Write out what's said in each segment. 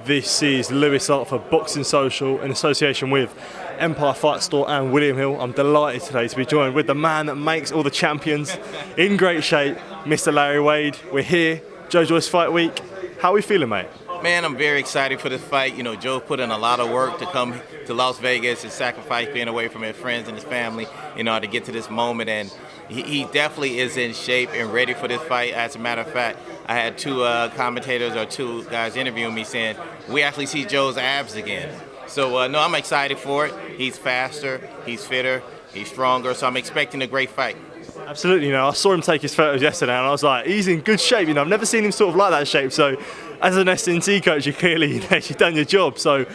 This is Lewis Art for Boxing Social in association with Empire Fight Store and William Hill. I'm delighted today to be joined with the man that makes all the champions in great shape, Mr. Larry Wade. We're here, Joe Joyce Fight Week. How are we feeling, mate? Man, I'm very excited for this fight. You know, Joe put in a lot of work to come to Las Vegas and sacrifice being away from his friends and his family, you know, to get to this moment. And he definitely is in shape and ready for this fight. As a matter of fact, I had two commentators or two guys interviewing me saying, we actually see Joe's abs again. So, no, I'm excited for it. He's faster, he's fitter, he's stronger, so I'm expecting a great fight. Absolutely, you know, I saw him take his photos yesterday and I was like, he's in good shape, you know, I've never seen him sort of like that shape, so as an S&C coach, you clearly, you know, you've done your job, so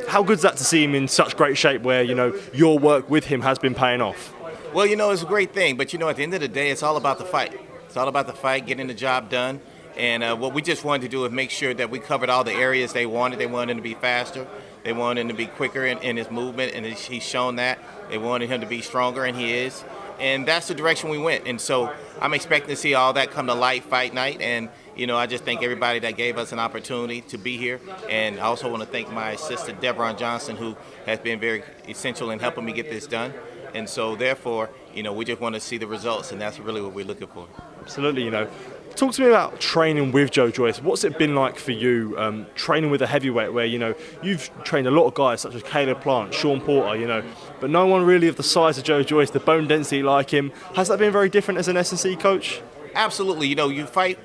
how good's that to see him in such great shape where, you know, your work with him has been paying off? Well, you know, it's a great thing, but you know, at the end of the day, it's all about the fight. It's all about the fight, getting the job done, and what we just wanted to do is make sure that we covered all the areas they wanted. They wanted him to be faster, they wanted him to be quicker in his movement, and he's shown that. They wanted him to be stronger, and he is. And that's the direction we went. And so I'm expecting to see all that come to light fight night. And, you know, I just thank everybody that gave us an opportunity to be here. And I also want to thank my assistant, Devron Johnson, who has been very essential in helping me get this done. And so, therefore, you know, we just want to see the results, and that's really what we're looking for. Absolutely, you know. Talk to me about training with Joe Joyce. What's it been like for you training with a heavyweight where, you know, you've trained a lot of guys such as Caleb Plant, Shawn Porter, you know, but no one really of the size of Joe Joyce, the bone density like him. Has that been very different as an S&C coach? Absolutely. You know, you fight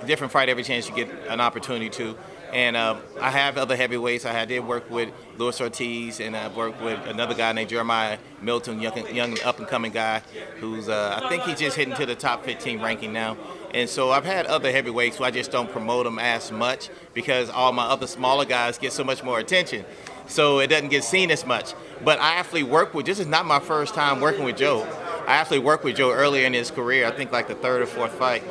a different fight every chance you get an opportunity to. And I have other heavyweights. I did work with Luis Ortiz, and I've worked with another guy named Jeremiah Milton, young up-and-coming guy who's, I think he's just hitting to the top 15 ranking now. And so I've had other heavyweights who I just don't promote them as much because all my other smaller guys get so much more attention. So it doesn't get seen as much. But I actually work with, this is not my first time working with Joe. I actually worked with Joe earlier in his career, I think like the third or fourth fight.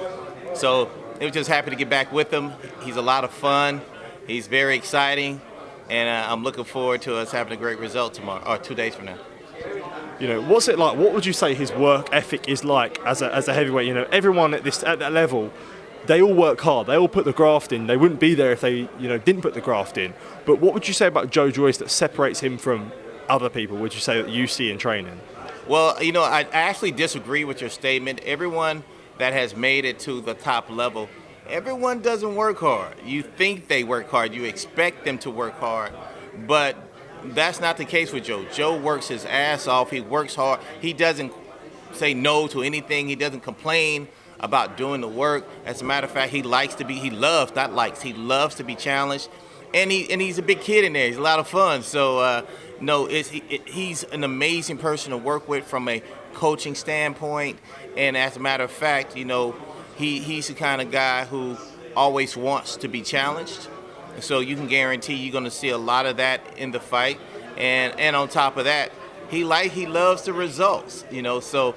So I was just happy to get back with him. He's a lot of fun. He's very exciting. And I'm looking forward to us having a great result tomorrow, or 2 days from now. You know, what's it like? What would you say his work ethic is like as a heavyweight? You know, everyone at that level, they all work hard. They all put the graft in. They wouldn't be there if they, you know, didn't put the graft in. But what would you say about Joe Joyce that separates him from other people? Would you say that you see in training? Well, you know, I actually disagree with your statement. Everyone that has made it to the top level, everyone doesn't work hard. You think they work hard. You expect them to work hard, but that's not the case with Joe. Joe works his ass off. He works hard. He doesn't say no to anything. He doesn't complain about doing the work. As a matter of fact, he loves to be challenged. And he's a big kid in there. He's a lot of fun. So, no, he's an amazing person to work with from a coaching standpoint. And as a matter of fact, you know, he's the kind of guy who always wants to be challenged. So you can guarantee you're going to see a lot of that in the fight, and on top of that, he loves the results, you know. So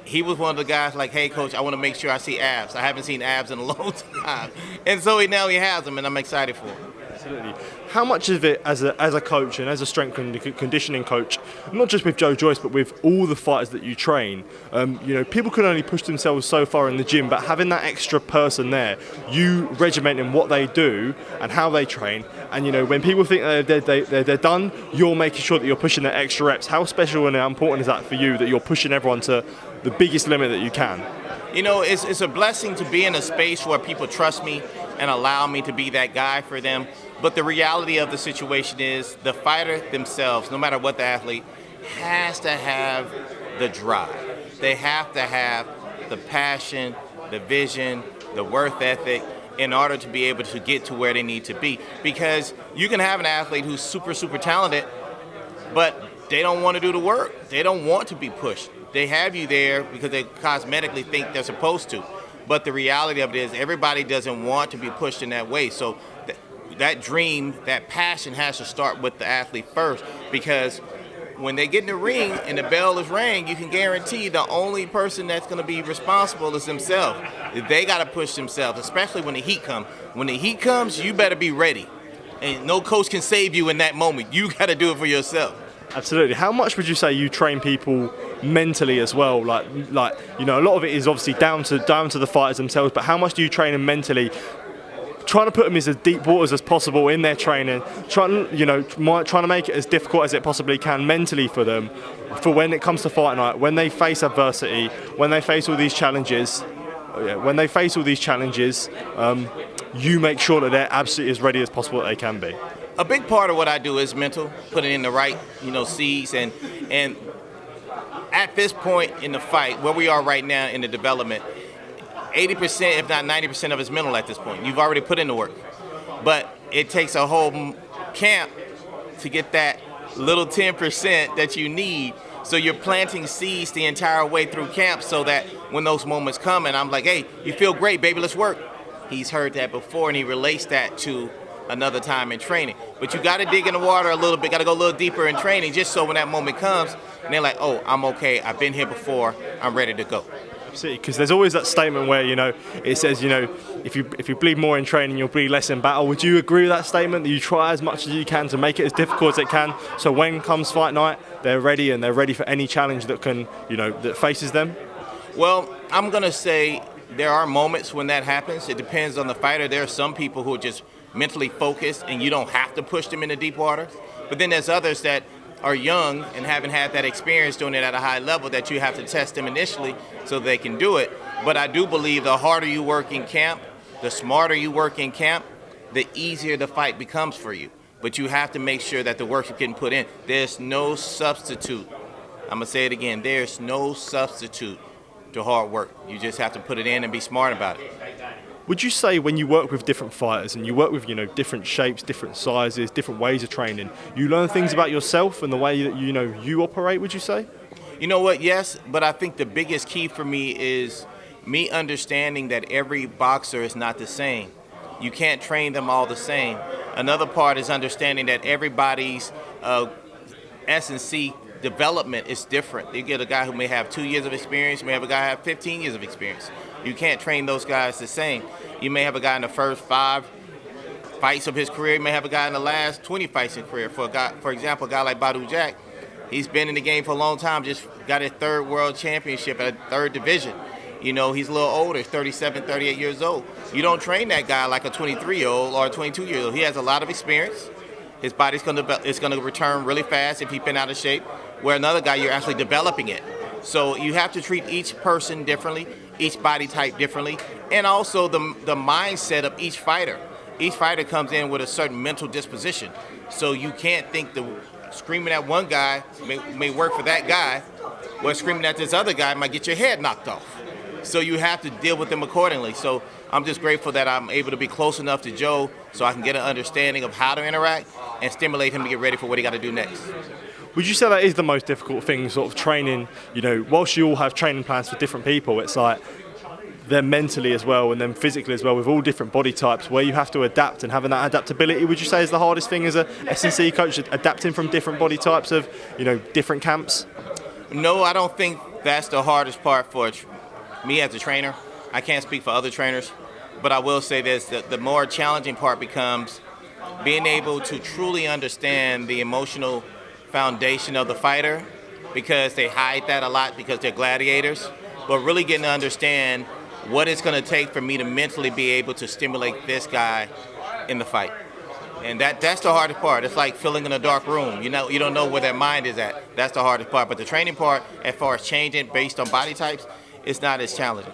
he was one of the guys like, hey coach, I want to make sure I see abs. I haven't seen abs in a long time, and so now he has them, and I'm excited for him. Absolutely. How much of it as a coach and as a strength and conditioning coach, not just with Joe Joyce but with all the fighters that you train, you know, people can only push themselves so far in the gym, but having that extra person there, you regimenting what they do and how they train, and you know, when people think they're done, you're making sure that you're pushing the extra reps. How special and how important is that for you that you're pushing everyone to the biggest limit that you can? You know, it's a blessing to be in a space where people trust me and allow me to be that guy for them. But the reality of the situation is the fighter themselves, no matter what the athlete, has to have the drive. They have to have the passion, the vision, the work ethic in order to be able to get to where they need to be. Because you can have an athlete who's super, super talented, but they don't want to do the work. They don't want to be pushed. They have you there because they cosmetically think they're supposed to. But the reality of it is everybody doesn't want to be pushed in that way. So that dream, that passion has to start with the athlete first, because when they get in the ring and the bell is rang, you can guarantee the only person that's going to be responsible is themselves. They got to push themselves, especially when the heat comes. When the heat comes, you better be ready. And no coach can save you in that moment. You got to do it for yourself. Absolutely. How much would you say you train people mentally as well? Like you know, a lot of it is obviously down to the fighters themselves, but how much do you train them mentally trying to put them in as deep waters as possible in their training, trying to make it as difficult as it possibly can mentally for them, for when it comes to fight night, when they face adversity, when they face all these challenges. You make sure that they're absolutely as ready as possible that they can be. A big part of what I do is mental, putting in the right, seeds, and at this point in the fight, where we are right now in the development, 80%, if not 90% of it's mental at this point. You've already put in the work. But it takes a whole camp to get that little 10% that you need. So you're planting seeds the entire way through camp so that when those moments come and I'm like, hey, you feel great, baby, let's work. He's heard that before and he relates that to another time in training. But you got to dig in the water a little bit, got to go a little deeper in training just so when that moment comes and they're like, oh, I'm okay, I've been here before, I'm ready to go. Because there's always that statement where it says if you bleed more in training you'll bleed less in battle. Would you agree with that statement, that you try as much as you can to make it as difficult as it can, so when comes fight night they're ready and they're ready for any challenge that can that faces them? Well, I'm gonna say there are moments when that happens. It depends on the fighter. There are some people who are just mentally focused and you don't have to push them into deep water, but then there's others that are young and haven't had that experience doing it at a high level that you have to test them initially so they can do it. But I do believe the harder you work in camp, the smarter you work in camp, the easier the fight becomes for you. But you have to make sure that the work you're getting put in, there's no substitute. I'm gonna say it again, there's no substitute to hard work. You just have to put it in and be smart about it. Would you say when you work with different fighters and you work with different shapes, different sizes, different ways of training, you learn things about yourself and the way that you operate? Would you say? You know what? Yes, but I think the biggest key for me is me understanding that every boxer is not the same. You can't train them all the same. Another part is understanding that everybody's S&C development is different. You get a guy who may have 2 years of experience, you may have a guy who have 15 years of experience. You can't train those guys the same. You may have a guy in the first 5 fights of his career. You may have a guy in the last 20 fights in his career. For example, a guy like Badu Jack, he's been in the game for a long time, just got his 3rd world championship at a 3rd division. He's a little older, 37, 38 years old. You don't train that guy like a 23-year-old or a 22-year-old. He has a lot of experience. His body's going to return really fast if he's been out of shape, where another guy, you're actually developing it. So you have to treat each person differently, each body type differently, and also the mindset of each fighter. Each fighter comes in with a certain mental disposition. So you can't think screaming at one guy may work for that guy, where screaming at this other guy might get your head knocked off. So you have to deal with them accordingly. So I'm just grateful that I'm able to be close enough to Joe so I can get an understanding of how to interact and stimulate him to get ready for what he got to do next. Would you say that is the most difficult thing, sort of training, whilst you all have training plans for different people, it's like they're mentally as well and then physically as well with all different body types where you have to adapt, and having that adaptability, would you say is the hardest thing as a S&C coach, adapting from different body types of, different camps? No, I don't think that's the hardest part for me as a trainer. I can't speak for other trainers, but I will say this, that the more challenging part becomes being able to truly understand the emotional foundation of the fighter, because they hide that a lot because they're gladiators, but really getting to understand what it's going to take for me to mentally be able to stimulate this guy in the fight. And that's the hardest part. It's like filling in a dark room. You don't know where their mind is at. That's the hardest part. But the training part, as far as changing based on body types, it's not as challenging.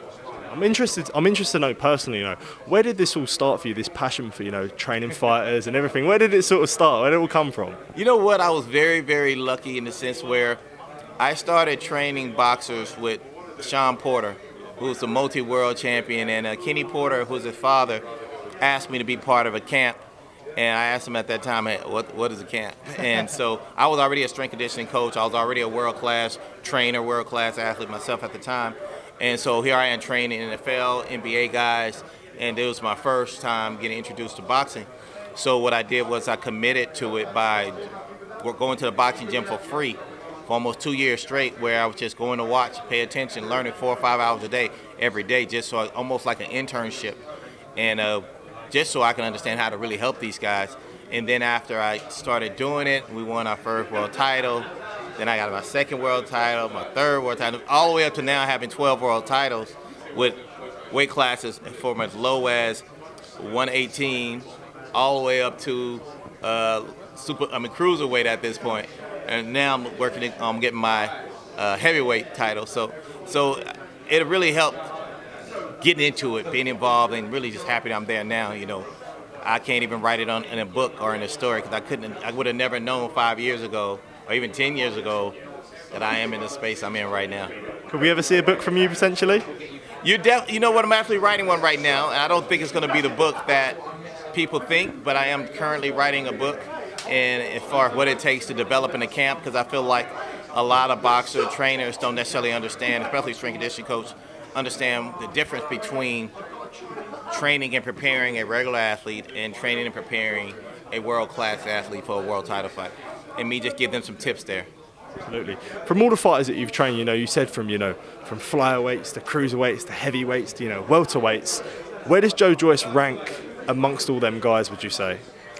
I'm interested to know personally, where did this all start for you, this passion for, training fighters and everything? Where did it sort of start? Where did it all come from? You know what? I was very, very lucky in the sense where I started training boxers with Shawn Porter, who's the multi-world champion, and Kenny Porter, who's his father, asked me to be part of a camp. And I asked him at that time, hey, what is a camp? And so I was already a strength conditioning coach. I was already a world-class trainer, world-class athlete myself at the time. And so here I am training NFL, NBA guys, and it was my first time getting introduced to boxing. So what I did was I committed to it by going to the boxing gym for free for almost 2 years straight, where I was just going to watch, pay attention, learning 4 or 5 hours a day, every day, just so almost like an internship. And just so I can understand how to really help these guys. And then after I started doing it, we won our first world title. Then I got my 2nd world title, my 3rd world title, all the way up to now having 12 world titles with weight classes from as low as 118 all the way up to cruiserweight at this point, and now I'm getting my heavyweight title. So it really helped getting into it, being involved, and really just happy that I'm there now. I can't even write it in a book or in a story because I would have never known 5 years ago or even 10 years ago that I am in the space I'm in right now. Could we ever see a book from you potentially? You know what? I'm actually writing one right now, and I don't think it's going to be the book that people think, but I am currently writing a book, and as far as what it takes to develop in a camp, because I feel like a lot of boxer trainers don't necessarily understand, especially strength and conditioning coach, understand the difference between training and preparing a regular athlete and training and preparing a world-class athlete for a world title fight. And me just give them some tips there. Absolutely. From all the fighters that you've trained, you said from flyweights to cruiserweights to heavyweights to, welterweights, where does Joe Joyce rank amongst all them guys, would you say?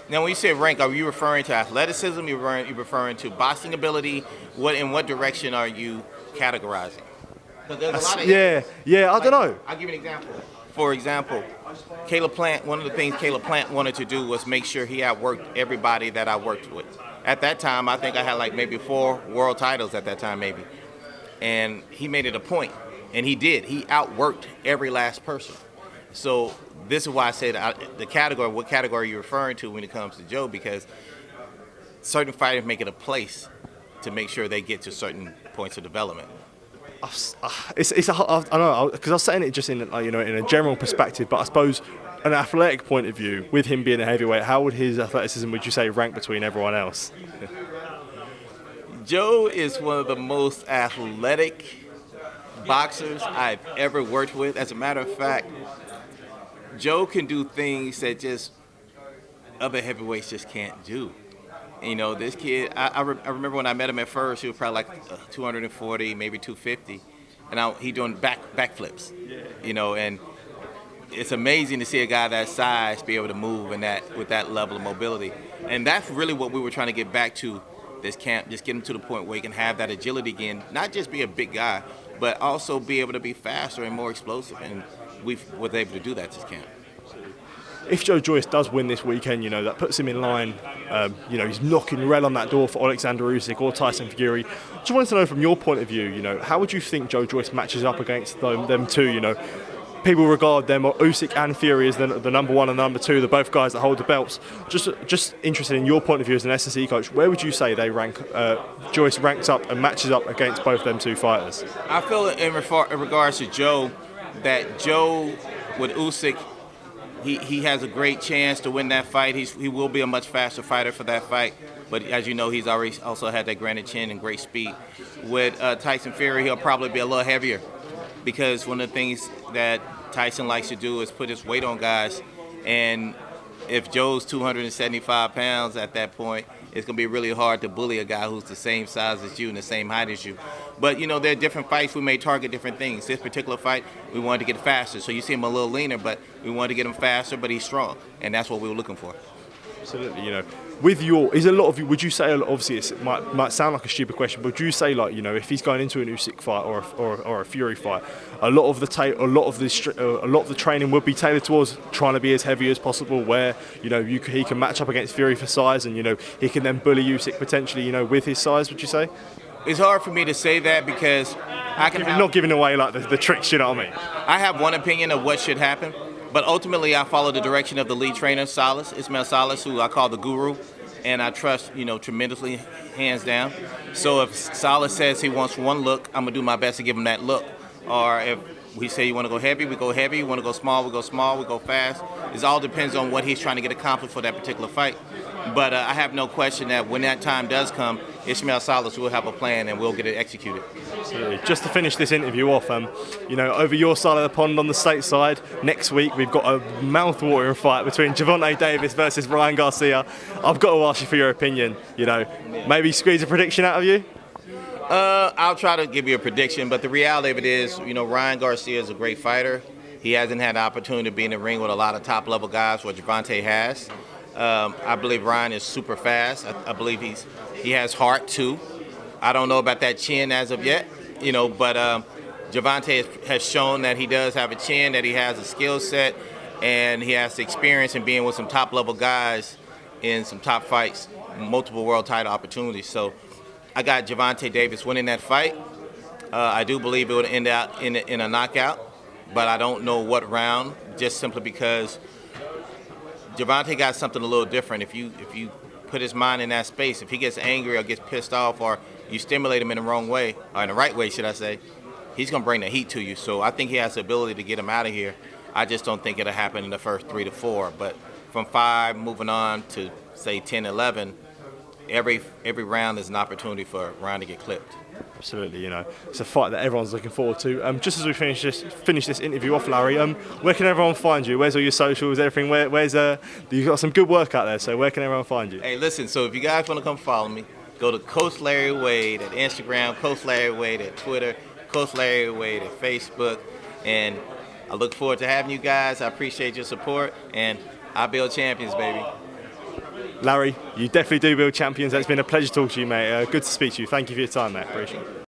Now, when you say rank, are you referring to athleticism? You're referring to boxing ability? In what direction are you categorizing? Because there's a lot of I don't know. I'll give you an example. For example, Caleb Plant, one of the things Caleb Plant wanted to do was make sure he outworked everybody that I worked with. At that time, I think I had like maybe 4 world titles at that time, maybe. And he made it a point, and he did. He outworked every last person. So this is why I said what category you're referring to when it comes to Joe, because certain fighters make it a place to make sure they get to certain points of development. I don't know, because I was saying it just in a general perspective, but I suppose an athletic point of view, with him being a heavyweight, how would his athleticism, would you say, rank between everyone else? Joe is one of the most athletic boxers I've ever worked with. As a matter of fact, Joe can do things that just other heavyweights just can't do. This kid, I remember when I met him at first, he was probably like 240, maybe 250, and he doing backflips, and it's amazing to see a guy that size be able to move with that level of mobility. And that's really what we were trying to get back to this camp, just get him to the point where he can have that agility again, not just be a big guy, but also be able to be faster and more explosive, and we were able to do that this camp. If Joe Joyce does win this weekend, that puts him in line. He's knocking well on that door for Alexander Usyk or Tyson Fury. Just wanted to know from your point of view, how would you think Joe Joyce matches up against them two? People regard them, Usyk and Fury, as the number one and the number two. They're both guys that hold the belts. Just interested in your point of view as an S&C coach, where would you say they rank? Joyce ranks up and matches up against both them two fighters. I feel in regards to Joe, that Joe with Usyk, he has a great chance to win that fight. He will be a much faster fighter for that fight. But as you know, he's already also had that granite chin and great speed. With Tyson Fury, he'll probably be a little heavier, because one of the things that Tyson likes to do is put his weight on guys. And if Joe's 275 pounds at that point, it's going to be really hard to bully a guy who's the same size as you and the same height as you. But, there are different fights. We may target different things. This particular fight, we wanted to get faster. So you see him a little leaner, but we wanted to get him faster, but he's strong. And that's what we were looking for. Absolutely, would you say, obviously it might sound like a stupid question, but would you say, if he's going into an Usyk fight or a Fury fight, a lot of the training would be tailored towards trying to be as heavy as possible, where he can match up against Fury for size, and he can then bully Usyk potentially, with his size, would you say? It's hard for me to say that, because not giving away the tricks, you know what I mean? I have one opinion of what should happen. But ultimately, I follow the direction of the lead trainer, Ismail Salas, who I call the guru, and I trust, tremendously, hands down. So if Salas says he wants one look, I'm going to do my best to give him that look. Or if we say you want to go heavy, we go heavy. You want to go small, we go small. We go fast. It all depends on what he's trying to get accomplished for that particular fight. But I have no question that when that time does come, Ismail Salas will have a plan and we'll get it executed. Absolutely. Just to finish this interview off, over your side of the pond on the stateside, next week we've got a mouth-watering fight between Gervonta Davis versus Ryan Garcia. I've got to ask you for your opinion. Maybe squeeze a prediction out of you? I'll try to give you a prediction, but the reality of it is, Ryan Garcia is a great fighter. He hasn't had the opportunity to be in the ring with a lot of top-level guys, what Gervonta has. I believe Ryan is super fast. I believe he has Hart too. I don't know about that chin as of yet, but Gervonta has shown that he does have a chin, that he has a skill set, and he has the experience in being with some top-level guys in some top fights, multiple world title opportunities. So I got Gervonta Davis winning that fight. I do believe it would end out in a knockout, but I don't know what round, just simply because Gervonta got something a little different. If you put his mind in that space, if he gets angry or gets pissed off, or you stimulate him in the wrong way, or in the right way, should I say, he's going to bring the heat to you. So I think he has the ability to get him out of here. I just don't think it'll happen in the first 3 to 4. But from 5 moving on to, say, 10, 11, every round is an opportunity for a round to get clipped. Absolutely, it's a fight that everyone's looking forward to. Just as we finish this interview off, Larry, where can everyone find you? Where's all your socials, everything? Where's you've got some good work out there, so where can everyone find you? Hey, listen, so if you guys want to come follow me, go to Coach Larry Wade at Instagram, Coach Larry Wade at Twitter, Coach Larry Wade at Facebook, and I look forward to having you guys. I appreciate your support, and I build champions, baby. Larry, you definitely do build champions. It's been a pleasure talking to you, mate. Good to speak to you. Thank you for your time, mate. Appreciate it.